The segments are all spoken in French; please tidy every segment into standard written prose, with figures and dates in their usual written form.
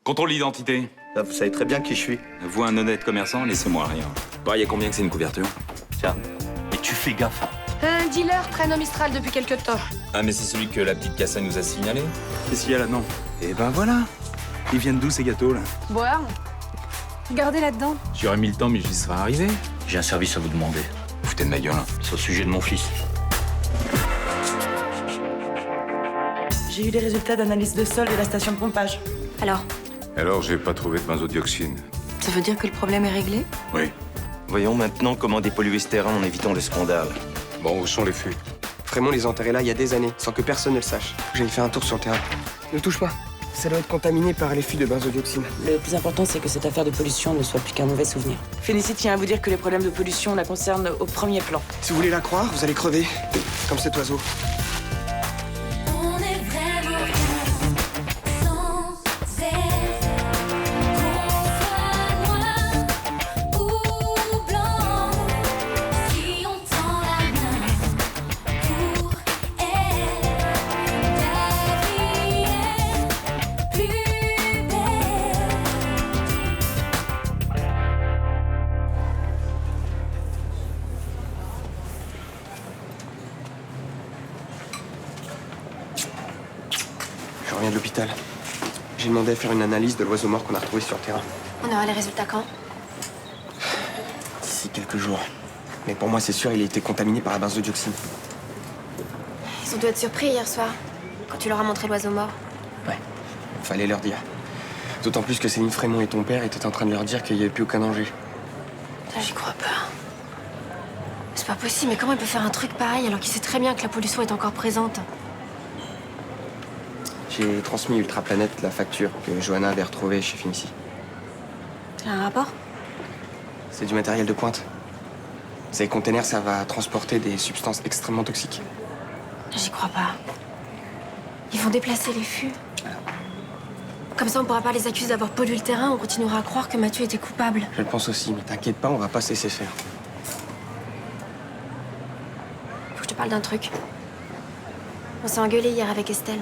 Contrôle d'identité. Là, vous savez très bien qui je suis. Vous, un honnête commerçant, laissez-moi rien. Bah, y a combien que c'est une couverture? Tiens, et tu fais gaffe. Un dealer traîne au Mistral depuis quelque temps. Ah, mais c'est celui que la petite Cassa nous a signalé. Qu'est-ce qu'il y a là-dedans? Eh ben voilà. Ils viennent d'où ces gâteaux là? Boire. Regardez là-dedans. J'aurais mis le temps, mais j'y serais arrivé. J'ai un service à vous demander. Vous foutez de ma gueule. Hein. C'est au sujet de mon fils. J'ai eu les résultats d'analyse de sol de la station de pompage. Alors, j'ai pas trouvé de benzodioxine. Ça veut dire que le problème est réglé? Oui. Voyons maintenant comment dépolluer ce terrain en évitant le scandale. Bon, où sont les fûts? Frémont les enterrés là il y a des années, sans que personne ne le sache. J'allais faire un tour sur le terrain. Ne touche pas. Ça doit être contaminé par les fûts de benzodioxine. Le plus important, c'est que cette affaire de pollution ne soit plus qu'un mauvais souvenir. Félicie tient à vous dire que les problèmes de pollution la concernent au premier plan. Si vous voulez la croire, vous allez crever. Comme cet oiseau. On est vraiment bien, sans elle. Qu'on soit noir ou blanc, si on tend la main pour elle, la vie est plus belle. Je reviens de l'hôpital. J'ai demandé à faire une analyse de l'oiseau mort qu'on a retrouvé sur le terrain. On aura les résultats quand? D'ici quelques jours. Mais pour moi, c'est sûr, il a été contaminé par la benzodioxine. Ils ont dû être surpris hier soir, quand tu leur as montré l'oiseau mort. Ouais, fallait leur dire. D'autant plus que Céline Frémont et ton père étaient en train de leur dire qu'il n'y avait plus aucun danger. Ça, j'y crois pas. C'est pas possible, mais comment il peut faire un truc pareil alors qu'il sait très bien que la pollution est encore présente? J'ai transmis Ultraplanète la facture que Johanna avait retrouvée chez Félicie. C'est un rapport? C'est du matériel de pointe. Ces containers servent à transporter des substances extrêmement toxiques. J'y crois pas. Ils vont déplacer les fûts. Comme ça, on pourra pas les accuser d'avoir pollué le terrain, on continuera à croire que Mathieu était coupable. Je le pense aussi, mais t'inquiète pas, on va pas se laisser faire. Faut que je te parle d'un truc. On s'est engueulé hier avec Estelle.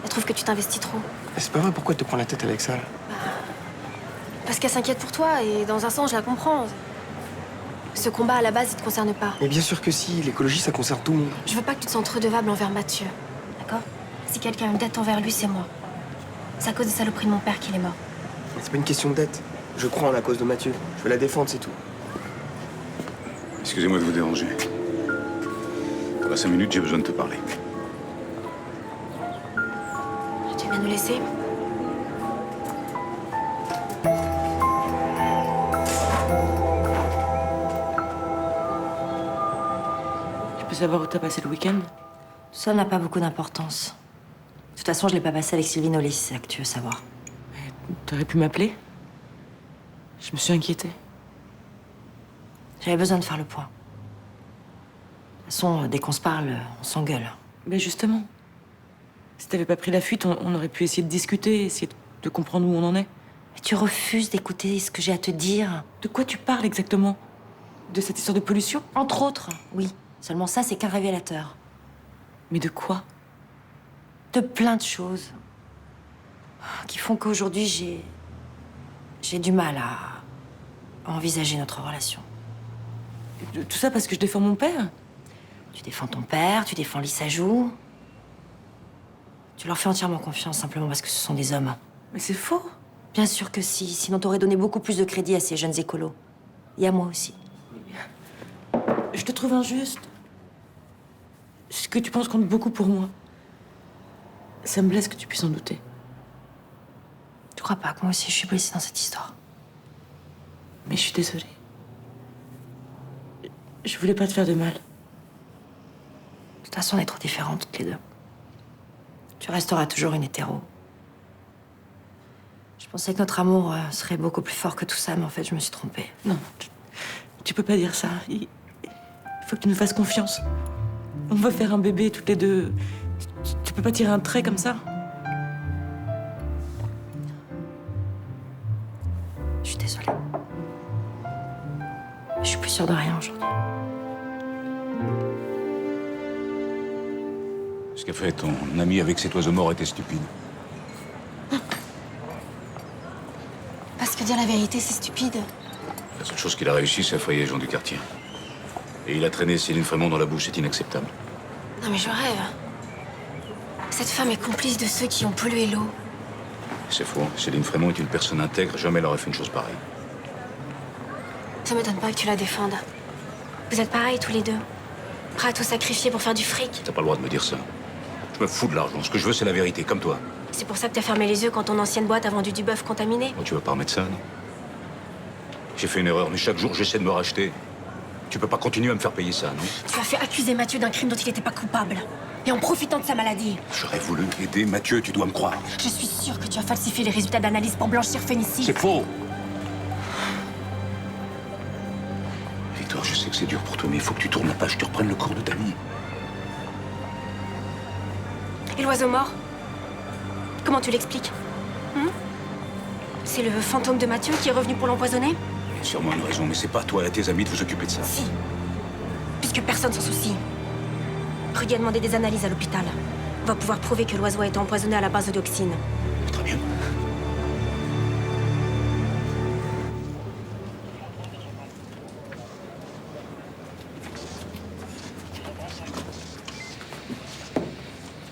Elle trouve que tu t'investis trop. Mais c'est pas vrai, pourquoi te prends la tête avec ça là? Parce qu'elle s'inquiète pour toi, et dans un sens, je la comprends. Ce combat, à la base, il te concerne pas. Mais bien sûr que si, l'écologie ça concerne tout le monde. Je veux pas que tu te sentes redevable envers Mathieu. D'accord? Si quelqu'un a une dette envers lui, c'est moi. C'est à cause des saloperies de mon père qu'il est mort. Mais c'est pas une question de dette. Je crois en la cause de Mathieu. Je veux la défendre, c'est tout. Excusez-moi de vous déranger. Dans 5 minutes, j'ai besoin de te parler. Tu veux bien nous laisser? Je peux savoir où t'as passé le week-end? Ça n'a pas beaucoup d'importance. De toute façon, je l'ai pas passé avec Sylvie Nollet, si c'est ça que tu veux savoir. T'aurais pu m'appeler? Je me suis inquiétée. J'avais besoin de faire le point. De toute façon, dès qu'on se parle, on s'engueule. Mais justement, si t'avais pas pris la fuite, on aurait pu essayer de discuter, essayer de comprendre où on en est. Mais tu refuses d'écouter ce que j'ai à te dire. De quoi tu parles exactement? De cette histoire de pollution? Entre autres, oui. Seulement ça, c'est qu'un révélateur. Mais de quoi? De plein de choses. Qui font qu'aujourd'hui, j'ai du mal à envisager notre relation. Tout ça parce que je défends mon père? Tu défends ton père, tu défends Lisa Joux. Tu leur fais entièrement confiance simplement parce que ce sont des hommes. Mais c'est faux. Bien sûr que si, sinon t'aurais donné beaucoup plus de crédit à ces jeunes écolos. Et à moi aussi. Je te trouve injuste. Ce que tu penses compte beaucoup pour moi. Ça me blesse que tu puisses en douter. Tu crois pas que moi aussi je suis blessée dans cette histoire? Mais je suis désolée. Je voulais pas te faire de mal. De toute façon, on est trop différentes toutes les deux. Tu resteras toujours une hétéro. Je pensais que notre amour serait beaucoup plus fort que tout ça, mais en fait, je me suis trompée. Non, tu peux pas dire ça. Il faut que tu nous fasses confiance. On va faire un bébé toutes les deux. Tu peux pas tirer un trait comme ça? Je suis désolée. Je suis plus sûre de rien aujourd'hui. Ce qu'a fait ton ami avec cet oiseau mort était stupide. Parce que dire la vérité, c'est stupide. La seule chose qu'il a réussi, c'est effrayer les gens du quartier. Et il a traîné Céline Frémont dans la bouche, c'est inacceptable. Non mais je rêve. Cette femme est complice de ceux qui ont pollué l'eau. C'est faux. Céline Frémont est une personne intègre, jamais elle aurait fait une chose pareille. Ça m'étonne pas que tu la défendes. Vous êtes pareils tous les deux. Prêts à tout sacrifier pour faire du fric. T'as pas le droit de me dire ça. Je me fous de l'argent. Ce que je veux, c'est la vérité, comme toi. C'est pour ça que t'as fermé les yeux quand ton ancienne boîte a vendu du bœuf contaminé. Oh, tu vas pas remettre ça, non? J'ai fait une erreur, mais chaque jour, j'essaie de me racheter. Tu peux pas continuer à me faire payer ça, non? Tu as fait accuser Mathieu d'un crime dont il n'était pas coupable. Et en profitant de sa maladie. J'aurais voulu aider Mathieu, tu dois me croire. Je suis sûre que tu as falsifié les résultats d'analyse pour blanchir Phénicie. C'est faux. Victor, je sais que c'est dur pour toi, mais il faut que tu tournes la page, que tu reprennes le cours de ta vie. Et l'oiseau mort? Comment tu l'expliques? C'est le fantôme de Mathieu qui est revenu pour l'empoisonner? Il y a sûrement une raison, mais c'est pas à toi et à tes amis de vous occuper de ça. Si. Puisque personne s'en soucie. Rudy a demandé des analyses à l'hôpital. On va pouvoir prouver que l'oiseau a été empoisonné à la benzodioxine. Très bien.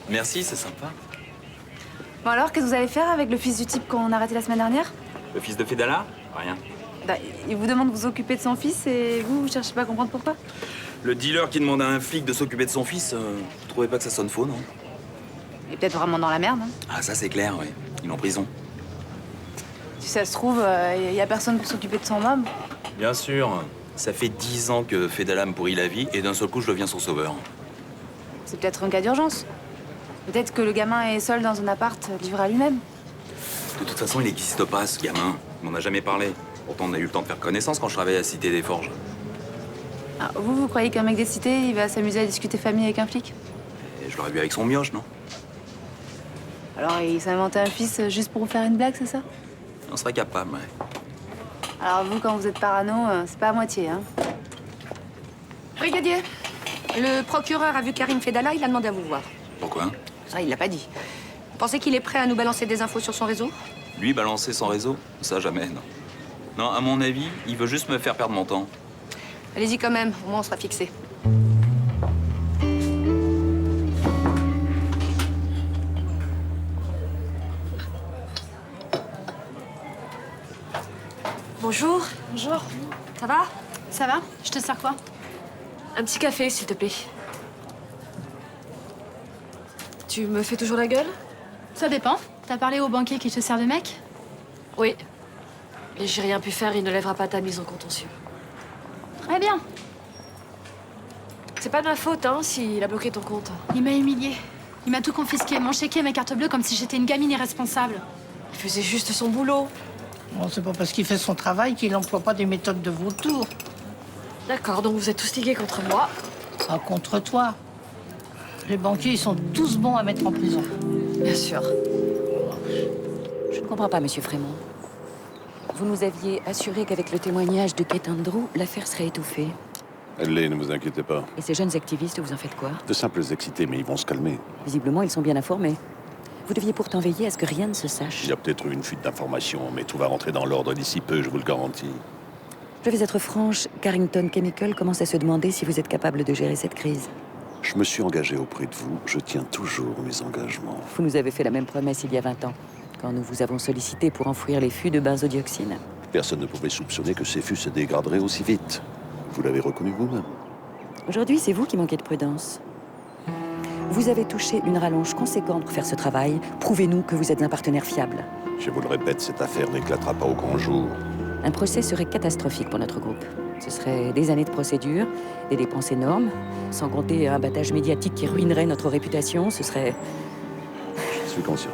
Merci, c'est sympa. Bon alors, qu'est-ce que vous allez faire avec le fils du type qu'on a arrêté la semaine dernière? Le fils de Fedala? Rien. Bah, il vous demande de vous occuper de son fils et vous cherchez pas à comprendre pourquoi? Le dealer qui demande à un flic de s'occuper de son fils, vous trouvez pas que ça sonne faux, non? Il est peut-être vraiment dans la merde. Hein. Ah, ça c'est clair, oui. Il est en prison. Si ça se trouve, y a personne pour s'occuper de son homme. Bien sûr. Ça fait 10 ans que Fedala me pourrit la vie et d'un seul coup, je deviens son sauveur. C'est peut-être un cas d'urgence. Peut-être que le gamin est seul dans un appart, livré à lui-même. De toute façon, il n'existe pas, ce gamin. On m'en a jamais parlé. Pourtant, on a eu le temps de faire connaissance quand je travaillais à Cité des Forges. Ah, vous croyez qu'un mec des cités, il va s'amuser à discuter famille avec un flic? Et je l'aurais vu avec son mioche, non? Alors, il s'est inventé un fils juste pour vous faire une blague, c'est ça? On serait capable, ouais. Alors vous, quand vous êtes parano, c'est pas à moitié, hein? Brigadier, le procureur a vu Karim Fedala, il a demandé à vous voir. Pourquoi? Ça, il l'a pas dit. Vous pensez qu'il est prêt à nous balancer des infos sur son réseau? Lui, balancer son réseau? Ça, jamais, non. Non, à mon avis, il veut juste me faire perdre mon temps. Allez-y quand même, au moins on sera fixé. Bonjour. Bonjour. Ça va? Ça va? Je te sers quoi? Un petit café, s'il te plaît. Tu me fais toujours la gueule? Ça dépend. T'as parlé au banquier qui te sert de mec? Oui. Et j'ai rien pu faire, il ne lèvera pas ta mise en contentieux. Très bien. C'est pas de ma faute, hein, s'il a bloqué ton compte. Il m'a humiliée. Il m'a tout confisqué, mon chéquier, mes cartes bleues, comme si j'étais une gamine irresponsable. Il faisait juste son boulot. Bon, c'est pas parce qu'il fait son travail qu'il n'emploie pas des méthodes de vautour. D'accord, donc vous êtes tous ligués contre moi. Pas contre toi. Les banquiers, ils sont tous bons à mettre en prison. Bien sûr. Je ne comprends pas, monsieur Frémont. Vous nous aviez assuré qu'avec le témoignage de Kate Andrew, l'affaire serait étouffée. Elle l'est, ne vous inquiétez pas. Et ces jeunes activistes, vous en faites quoi? De simples excités, mais ils vont se calmer. Visiblement, ils sont bien informés. Vous deviez pourtant veiller à ce que rien ne se sache. Il y a peut-être eu une fuite d'informations, mais tout va rentrer dans l'ordre d'ici peu, je vous le garantis. Je vais être franche, Carrington Chemical commence à se demander si vous êtes capable de gérer cette crise. Je me suis engagé auprès de vous, je tiens toujours mes engagements. Vous nous avez fait la même promesse il y a 20 ans, quand nous vous avons sollicité pour enfouir les fûts de benzodioxine. Personne ne pouvait soupçonner que ces fûts se dégraderaient aussi vite. Vous l'avez reconnu vous-même. Aujourd'hui, c'est vous qui manquez de prudence. Vous avez touché une rallonge conséquente pour faire ce travail. Prouvez-nous que vous êtes un partenaire fiable. Je vous le répète, cette affaire n'éclatera pas au grand jour. Un procès serait catastrophique pour notre groupe. Ce serait des années de procédure, des dépenses énormes, sans compter un battage médiatique qui ruinerait notre réputation. Ce serait... Je suis conscient.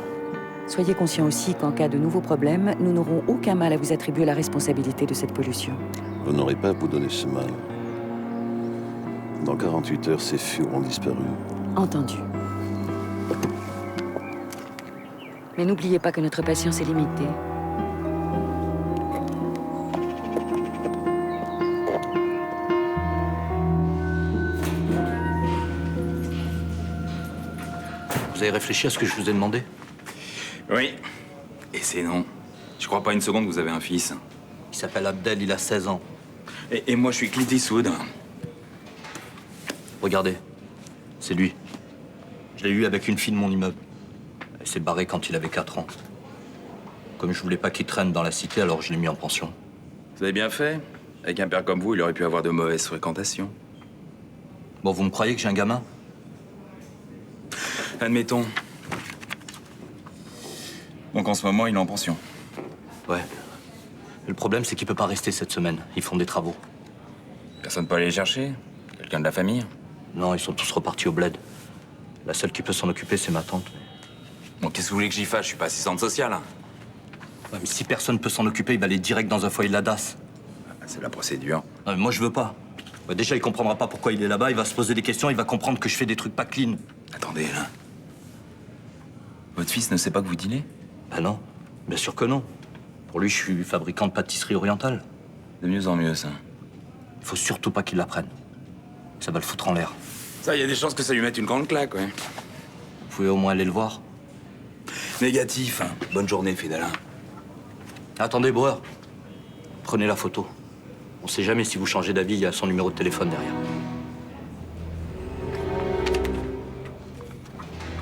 Soyez conscient aussi qu'en cas de nouveaux problèmes, nous n'aurons aucun mal à vous attribuer la responsabilité de cette pollution. Vous n'aurez pas à vous donner ce mal. Dans 48 heures, ces fûts auront disparu. Entendu. Mais n'oubliez pas que notre patience est limitée. Vous avez réfléchi à ce que je vous ai demandé? Oui. Et c'est non. Je crois pas une seconde que vous avez un fils. Il s'appelle Abdel, il a 16 ans. Et moi, je suis Clint Eastwood. Regardez, c'est lui. Je l'ai eu avec une fille de mon immeuble. Elle s'est barrée quand il avait 4 ans. Comme je voulais pas qu'il traîne dans la cité, alors je l'ai mis en pension. Vous avez bien fait. Avec un père comme vous, il aurait pu avoir de mauvaises fréquentations. Bon, vous me croyez que j'ai un gamin? Admettons. Donc en ce moment, il est en pension. Ouais. Le problème, c'est qu'il peut pas rester cette semaine. Ils font des travaux. Personne peut aller les chercher? Quelqu'un de la famille? Non, ils sont tous repartis au bled. La seule qui peut s'en occuper, c'est ma tante. Bon, qu'est-ce que vous voulez que j'y fasse? Je suis pas assistante sociale. Ouais, mais si personne peut s'en occuper, il va aller direct dans un foyer de la DAS. C'est la procédure. Non, mais moi, je veux pas. Bah, déjà, il comprendra pas pourquoi il est là-bas. Il va se poser des questions. Il va comprendre que je fais des trucs pas clean. Attendez, là. Votre fils ne sait pas que vous dînez? Bah non. Bien sûr que non. Pour lui, je suis fabricant de pâtisserie orientale. De mieux en mieux, ça. Il faut surtout pas qu'il l'apprenne. Ça va le foutre en l'air. Ça, il y a des chances que ça lui mette une grande claque, ouais. Vous pouvez au moins aller le voir. Négatif. Bonne journée, Fidala. Attendez, Breur. Prenez la photo. On sait jamais si vous changez d'avis, il y a son numéro de téléphone derrière.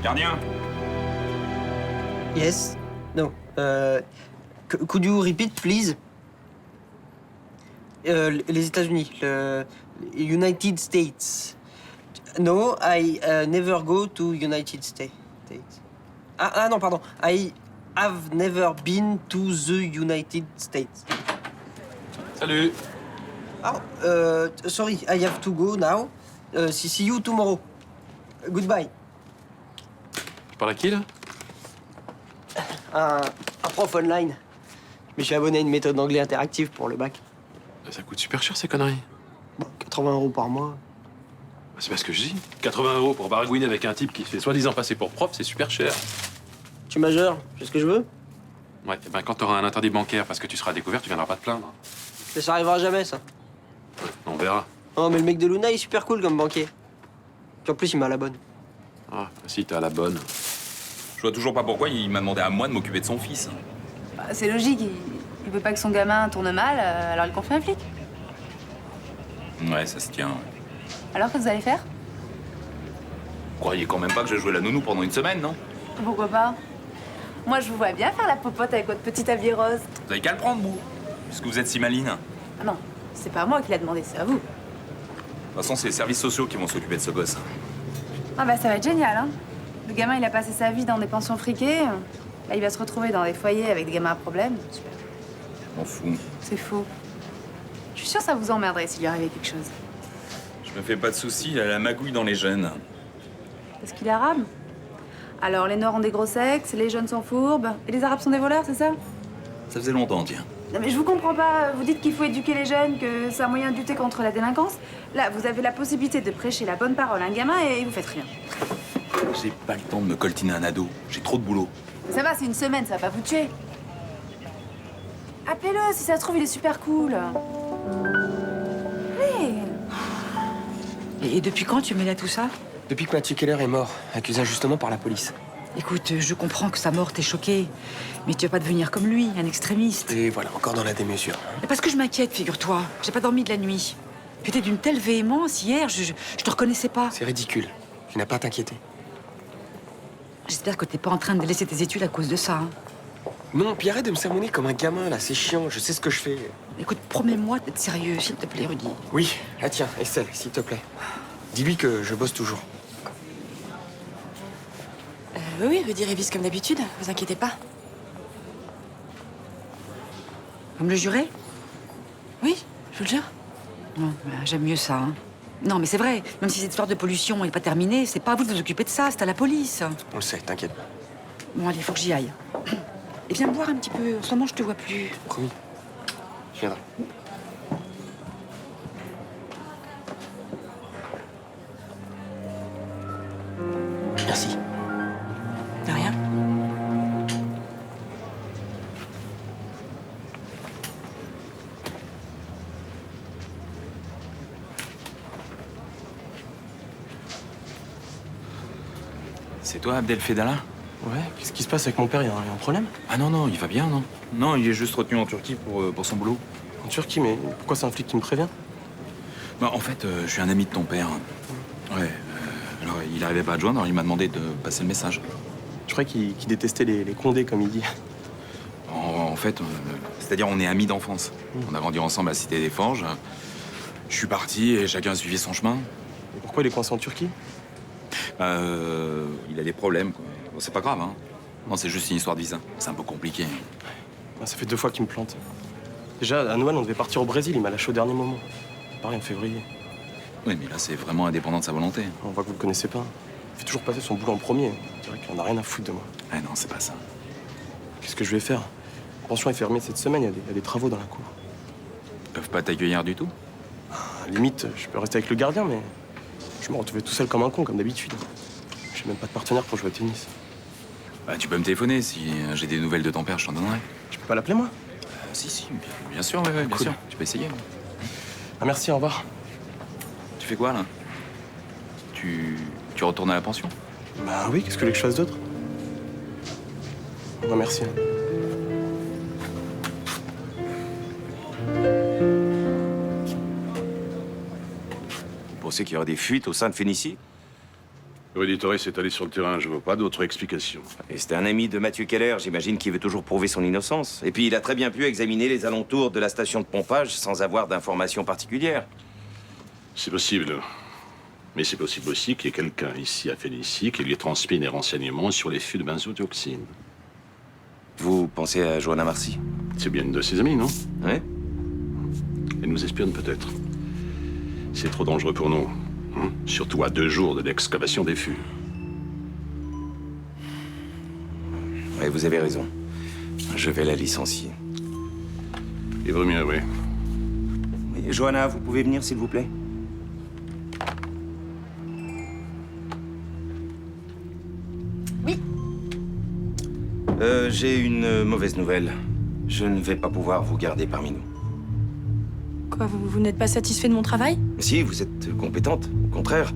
Gardien. Yes. No. Could you repeat, please? Les États-Unis, le United States. No, I never go to United States. Ah non, pardon. I have never been to the United States. Salut. Oh, sorry, I have to go now. See you tomorrow. Goodbye. Tu parles à qui, là? Un prof online. Mais je suis abonné à une méthode d'anglais interactive pour le bac. Ça coûte super cher, ces conneries. Bon, 80 € par mois. C'est pas ce que je dis. 80 € pour baragouiner avec un type qui se fait soi-disant passer pour prof, c'est super cher. Tu es majeur, c'est ce que je veux. Ouais, et ben quand t'auras un interdit bancaire parce que tu seras découvert, tu viendras pas te plaindre. Mais ça arrivera jamais, ça. On verra. Oh, mais le mec de Luna, il est super cool comme banquier. Puis en plus, il m'a à la bonne. Ah, si t'es à la bonne. Je vois toujours pas pourquoi il m'a demandé à moi de m'occuper de son fils. Bah, c'est logique, il veut pas que son gamin tourne mal, alors il confie un flic. Ouais, ça se tient. Alors, qu'est-ce que vous allez faire? Vous croyez quand même pas que je jouais la nounou pendant une semaine, non? Pourquoi pas? Moi, je vous vois bien faire la popote avec votre petit habit rose. Vous avez qu'à le prendre, vous. Puisque vous êtes si maline. Ah non, c'est pas moi qui l'a demandé, c'est à vous. De toute façon, c'est les services sociaux qui vont s'occuper de ce gosse. Ah bah, ça va être génial, hein. Le gamin, il a passé sa vie dans des pensions friquées. Là, il va se retrouver dans des foyers avec des gamins à problème. Super. Je m'en fous. C'est faux. Je suis sûre que ça vous emmerderait s'il lui arrivait quelque chose. Je me fais pas de soucis, il a la magouille dans les jeunes. Parce qu'il est arabe? Alors, les Noirs ont des gros sexes, les jeunes sont fourbes, et les Arabes sont des voleurs, c'est ça? Ça faisait longtemps, tiens. Non mais je vous comprends pas. Vous dites qu'il faut éduquer les jeunes, que c'est un moyen de lutter contre la délinquance. Là, vous avez la possibilité de prêcher la bonne parole à un gamin et vous faites rien. J'ai pas le temps de me coltiner un ado. J'ai trop de boulot. Ça va, c'est une semaine, ça va pas vous tuer. Appelez-le, si ça se trouve, il est super cool. Allez. Et depuis quand tu mêles à tout ça? Depuis que Mathieu Keller est mort, accusé injustement par la police. Écoute, je comprends que sa mort t'est choquée, mais tu vas pas devenir comme lui, un extrémiste. Et voilà, encore dans la démesure. Mais parce que je m'inquiète, figure-toi. J'ai pas dormi de la nuit. Tu étais d'une telle véhémence hier, je te reconnaissais pas. C'est ridicule. Tu n'as pas à t'inquiéter. J'espère que t'es pas en train de laisser tes études à cause de ça. Hein. Non, puis arrête de me sermonner comme un gamin, là. C'est chiant, je sais ce que je fais. Écoute, promets-moi d'être sérieux, s'il te plaît, Rudy. Oui. Ah tiens, Estelle, s'il te plaît. Dis-lui que je bosse toujours. Oui, Rudy révise comme d'habitude, vous inquiétez pas. Vous me le jurez? Oui, je vous le jure. Non, j'aime mieux ça. Hein. Non, mais c'est vrai, même si cette histoire de pollution n'est pas terminée, c'est pas à vous de vous occuper de ça, c'est à la police. On le sait, t'inquiète pas. Bon, allez, il faut que j'y aille. Et viens me voir un petit peu, en ce moment, je te vois plus. Promis. Je viendrai. Merci. De rien. C'est toi, Abdel Fedala? Ouais, qu'est-ce qui se passe avec mon père? Il y a un problème? Ah non, non, il va bien, non. Non, il est juste retenu en Turquie pour son boulot. En Turquie, mais pourquoi c'est un flic qui me prévient? Bah, en fait, je suis un ami de ton père. Ouais, alors il arrivait pas à te joindre, alors il m'a demandé de passer le message. Je croyais qu'il détestait les condés, comme il dit. En fait, c'est-à-dire on est amis d'enfance. On a grandi ensemble à Cité des Forges. Je suis parti et chacun a suivi son chemin. Et pourquoi il est coincé en Turquie? Il a des problèmes, quoi. Bon, c'est pas grave, hein. Non, c'est juste une histoire de visa. C'est un peu compliqué. Ça fait 2 fois qu'il me plante. Déjà, à Noël, on devait partir au Brésil, il m'a lâché au dernier moment. Pareil en février. Oui, mais là, c'est vraiment indépendant de sa volonté. On voit que vous le connaissez pas. Il fait toujours passer son boulot en premier. On dirait qu'il en a rien à foutre de moi. Ah non, c'est pas ça. Qu'est-ce que je vais faire? La pension est fermée cette semaine, il y a des travaux dans la cour. Ils peuvent pas t'accueillir du tout? Limite, je peux rester avec le gardien, mais je me retrouvais tout seul comme un con, comme d'habitude. J'ai même pas de partenaire pour jouer au tennis. Bah, tu peux me téléphoner. Si j'ai des nouvelles de ton père, je t'en donnerai. Je peux pas l'appeler, moi? Si, bien sûr, ouais, bien Cool. sûr. Tu peux essayer. Ah, merci, au revoir. Tu fais quoi, là? Tu retournes à la pension? Bah oui, qu'est-ce que je fasse d'autre? Non, merci. Vous pensez qu'il y aura des fuites au sein de Phénicie? L'auditorium s'est allé sur le terrain, je veux pas d'autres explications. Et c'était un ami de Mathieu Keller, j'imagine qu'il veut toujours prouver son innocence. Et puis il a très bien pu examiner les alentours de la station de pompage sans avoir d'informations particulières. C'est possible. Mais c'est possible aussi qu'il y ait quelqu'un ici à Phénicie qui lui ait transmis des renseignements sur les fûts de benzodioxine. Vous pensez à Johanna Marcy? C'est bien une de ses amies, non? Ouais. Elle nous espionne peut-être. C'est trop dangereux pour nous. Hein? Surtout à 2 jours de l'excavation des fûts. Oui, vous avez raison. Je vais la licencier. Il vaut mieux, oui. Oui, Johanna, vous pouvez venir, s'il vous plaît? Oui. J'ai une mauvaise nouvelle. Je ne vais pas pouvoir vous garder parmi nous. Quoi, vous n'êtes pas satisfait de mon travail? Si, vous êtes compétente, au contraire.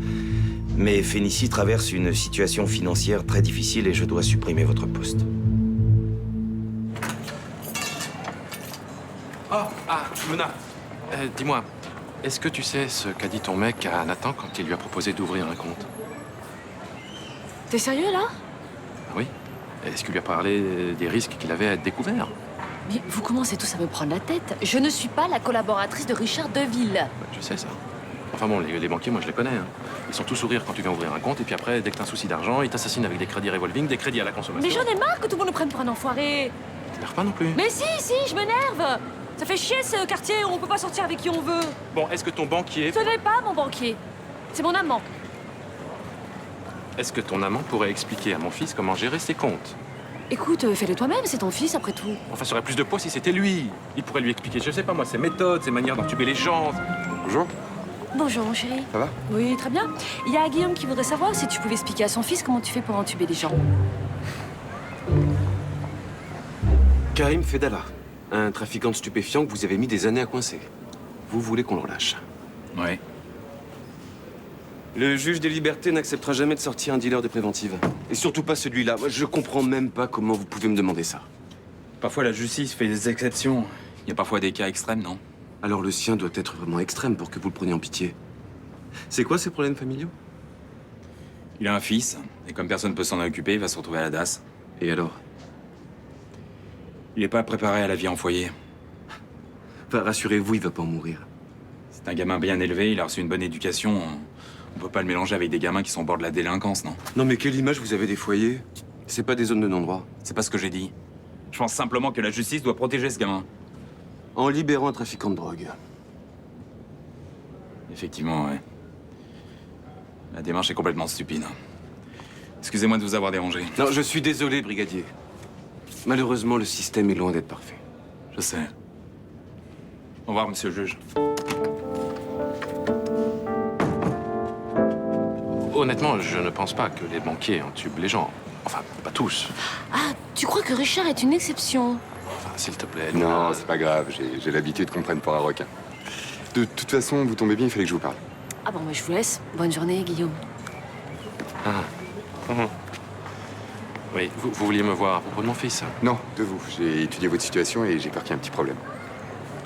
Mais Phénicie traverse une situation financière très difficile et je dois supprimer votre poste. Luna, dis-moi, est-ce que tu sais ce qu'a dit ton mec à Nathan quand il lui a proposé d'ouvrir un compte? T'es sérieux, là? Oui. Est-ce qu'il lui a parlé des risques qu'il avait à être découvert? Mais vous commencez tous à me prendre la tête. Je ne suis pas la collaboratrice de Richard Deville. Je sais ça. Enfin bon, les banquiers, moi je les connais. Hein. Ils sont tous sourires quand tu viens ouvrir un compte, et puis après, dès que t'as un souci d'argent, ils t'assassinent avec des crédits revolving, des crédits à la consommation. Mais j'en ai marre que tout le monde me prenne pour un enfoiré. T'énerves pas non plus. Mais si, je m'énerve. Ça fait chier ce quartier où on peut pas sortir avec qui on veut. Bon, est-ce que ton banquier... Ce n'est pas mon banquier. C'est mon amant. Est-ce que ton amant pourrait expliquer à mon fils comment gérer ses comptes? Écoute, fais-le toi-même, c'est ton fils après tout. Enfin, ça aurait plus de poids si c'était lui. Il pourrait lui expliquer, je sais pas moi, ses méthodes, ses manières d'entuber les gens. Bonjour. Bonjour mon chéri. Ça va? Oui, très bien. Il y a Guillaume qui voudrait savoir si tu pouvais expliquer à son fils comment tu fais pour entuber les gens. Karim Fedala, un trafiquant de stupéfiants que vous avez mis des années à coincer. Vous voulez qu'on le relâche? Ouais. Le juge des libertés n'acceptera jamais de sortir un dealer de préventive. Et surtout pas celui-là. Moi, je comprends même pas comment vous pouvez me demander ça. Parfois, la justice fait des exceptions. Il y a parfois des cas extrêmes, non? Alors le sien doit être vraiment extrême pour que vous le preniez en pitié. C'est quoi ces problèmes familiaux? Il a un fils, et comme personne ne peut s'en occuper, il va se retrouver à la DAS. Et alors? Il n'est pas préparé à la vie en foyer. Enfin, rassurez-vous, il va pas en mourir. C'est un gamin bien élevé, il a reçu une bonne éducation. On peut pas le mélanger avec des gamins qui sont au bord de la délinquance, non? Non mais quelle image vous avez des foyers? C'est pas des zones de non-droit. C'est pas ce que j'ai dit. Je pense simplement que la justice doit protéger ce gamin. En libérant un trafiquant de drogue. Effectivement, ouais. La démarche est complètement stupide. Excusez-moi de vous avoir dérangé. Non, je suis désolé, brigadier. Malheureusement, le système est loin d'être parfait. Je sais. Au revoir, monsieur le juge. Honnêtement, je ne pense pas que les banquiers entubent les gens. Enfin, pas tous. Ah, tu crois que Richard est une exception? Enfin, s'il te plaît. Non, c'est pas grave, j'ai l'habitude qu'on me prenne pour un requin. De toute façon, vous tombez bien, il fallait que je vous parle. Ah bon, je vous laisse. Bonne journée, Guillaume. Oui, vous vouliez me voir à propos de mon fils? Non, de vous. J'ai étudié votre situation et j'ai peur qu'il y ait un petit problème.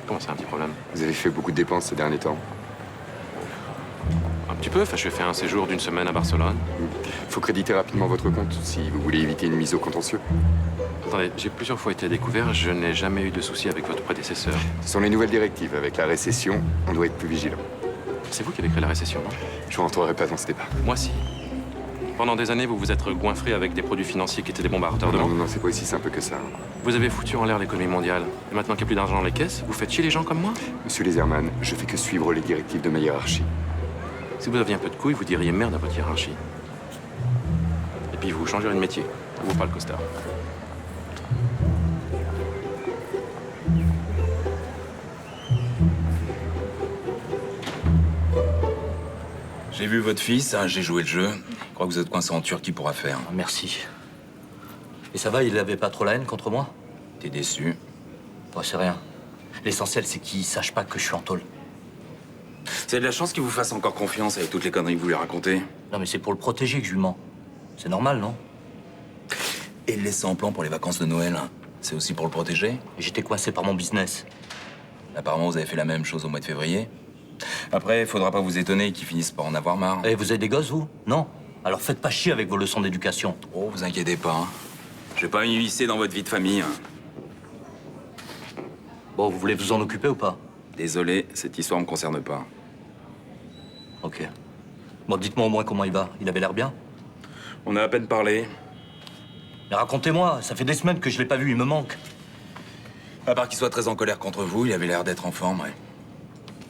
Comment c'est un petit problème? Vous avez fait beaucoup de dépenses ces derniers temps. Un petit peu, enfin, je vais faire un séjour d'une semaine à Barcelone. Faut créditer rapidement votre compte si vous voulez éviter une mise au contentieux. Attendez, j'ai plusieurs fois été découvert, je n'ai jamais eu de soucis avec votre prédécesseur. Ce sont les nouvelles directives. Avec la récession, on doit être plus vigilant. C'est vous qui avez créé la récession, non? Je rentrerai pas dans ce débat. Moi, si. Pendant des années, vous vous êtes goinfré avec des produits financiers qui étaient des bombes à retardement. Non, c'est pas aussi simple que ça. Vous avez foutu en l'air l'économie mondiale. Et maintenant qu'il n'y a plus d'argent dans les caisses, vous faites chier les gens comme moi? Monsieur Laserman, je fais que suivre les directives de ma hiérarchie. Si vous aviez un peu de couilles, vous diriez merde à votre hiérarchie. Et puis vous changerez de métier. Ou pas le costard. J'ai vu votre fils, hein, j'ai joué le jeu. Je crois que vous êtes coincé en Turquie pour affaire. Merci. Et ça va, il avait pas trop la haine contre moi? T'es déçu? Moi, c'est rien. L'essentiel, c'est qu'il sache pas que je suis en tôle. C'est de la chance qu'il vous fasse encore confiance avec toutes les conneries que vous lui racontez. Non, mais c'est pour le protéger que je lui mens. C'est normal, non? Et le laisser en plan pour les vacances de Noël, c'est aussi pour le protéger? J'étais coincé par mon business. Apparemment, vous avez fait la même chose au mois de février. Après, faudra pas vous étonner qu'ils finissent par en avoir marre. Eh, vous avez des gosses, vous? Non? Alors faites pas chier avec vos leçons d'éducation. Oh, vous inquiétez pas. Hein. Je vais pas m'immiscer dans votre vie de famille. Hein. Bon, vous voulez vous en occuper ou pas? Désolé, cette histoire me concerne pas. Ok. Bon, dites-moi au moins comment il va. Il avait l'air bien? On a à peine parlé. Mais racontez-moi, ça fait des semaines que je l'ai pas vu, il me manque. À part qu'il soit très en colère contre vous, il avait l'air d'être en forme, ouais.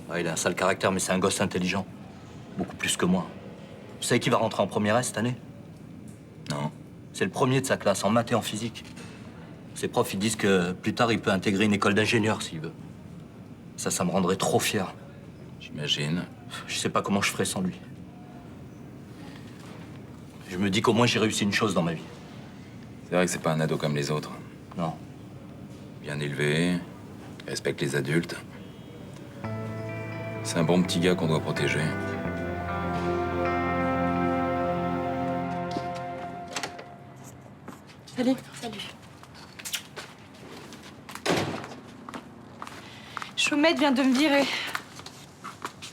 Ouais, il a un sale caractère, mais c'est un gosse intelligent. Beaucoup plus que moi. Vous savez qui va rentrer en première S cette année? Non. C'est le premier de sa classe, en maths et en physique. Ses profs, ils disent que plus tard, il peut intégrer une école d'ingénieur s'il veut. Ça me rendrait trop fier. J'imagine. Je sais pas comment je ferais sans lui. Je me dis qu'au moins j'ai réussi une chose dans ma vie. C'est vrai que c'est pas un ado comme les autres. Non. Bien élevé, il respecte les adultes. C'est un bon petit gars qu'on doit protéger. Salut. Salut. Chaumette vient de me virer.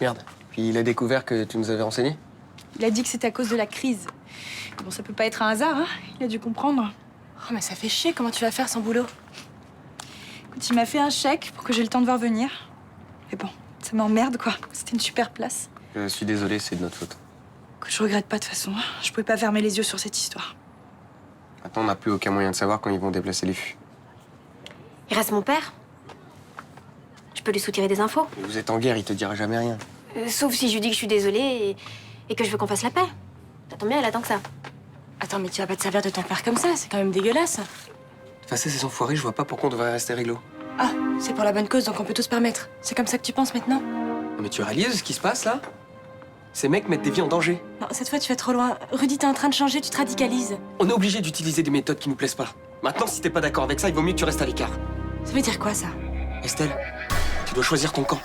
Merde. Puis il a découvert que tu nous avais renseigné? Il a dit que c'était à cause de la crise. Bon, ça peut pas être un hasard, hein. Il a dû comprendre. Oh, mais ça fait chier, comment tu vas faire sans boulot? Écoute, il m'a fait un chèque pour que j'ai le temps de voir venir. Mais bon, ça m'emmerde, quoi. C'était une super place. Je suis désolé, c'est de notre faute. Écoute, je regrette pas de toute façon. Je pouvais pas fermer les yeux sur cette histoire. Maintenant, on n'a plus aucun moyen de savoir quand ils vont déplacer les fûts. Il reste mon père. Je peux lui soutirer des infos. Mais vous êtes en guerre, il te dira jamais rien. Sauf si je lui dis que je suis désolée et que je veux qu'on fasse la paix. Ça tombe bien, elle attend que ça. Attends, mais tu vas pas te servir de ton père comme ça, c'est quand même dégueulasse. Effacer ces enfoirés, je vois pas pourquoi on devrait rester réglo. Ah, c'est pour la bonne cause, donc on peut tout se permettre. C'est comme ça que tu penses maintenant? Non, mais tu réalises ce qui se passe là? Ces mecs mettent des vies en danger. Non, cette fois tu vas trop loin. Rudy, t'es en train de changer, tu te radicalises. On est obligé d'utiliser des méthodes qui nous plaisent pas. Maintenant, si t'es pas d'accord avec ça, il vaut mieux que tu restes à l'écart. Ça veut dire quoi, ça? Estelle, tu dois choisir ton camp.